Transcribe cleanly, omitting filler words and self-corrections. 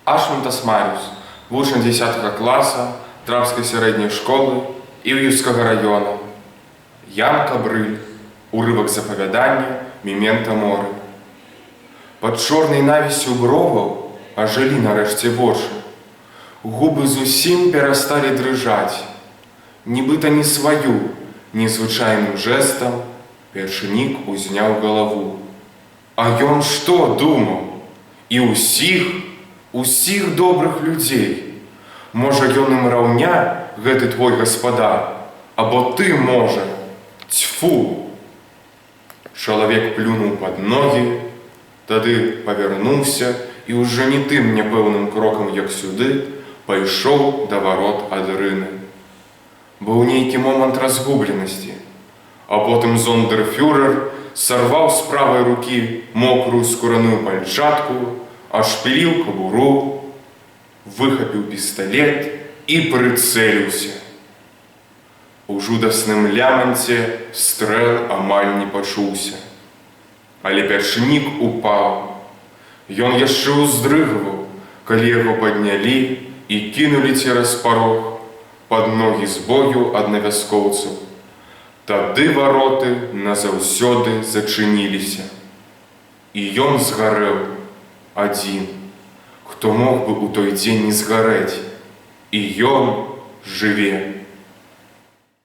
Ашмунтас Маріус, вучень 10 класа Травской средней школы Ивьевского района. Ян Кабрыль. Урывак з апавядання «Мементо моры». Пад чорнай навіссю броваў ажылі нарэшце вочы. Губы зусім перасталі дрыжаць. Нібыта не сваю, незвычайным жэстам пячэнік узняў галаву. А ён што думаў? І усіх добрых людзей. Можа, ён ім раўня, гэты твой гаспадар, або ты, можа, цьфу! Чалавек плюнуў пад ногі, тады павярнуўся і ўжо не тым няпэўным крокам, як сюды, пайшоў да варот ад рыны. Быў нейкі момант разгубленасці, а потым зондерфюрер сарваў з правай рукі мокрую скураную пальчатку, ашпіліў кабуру, выхапіў пісталет і прыцэліўся. У жудасным ляманце стрэл амаль не пачуўся. Але пячэнік упаў. Ён яшчэ ўздрыгваў, калі яго паднялі і кінулі цераз парог пад ногі з бою аднавяскоўцаў. Тады вароты назаўсёды зачыніліся. І ён згарэў адзін, хто мог бы ў той дзень не згарэць. І ён жыве.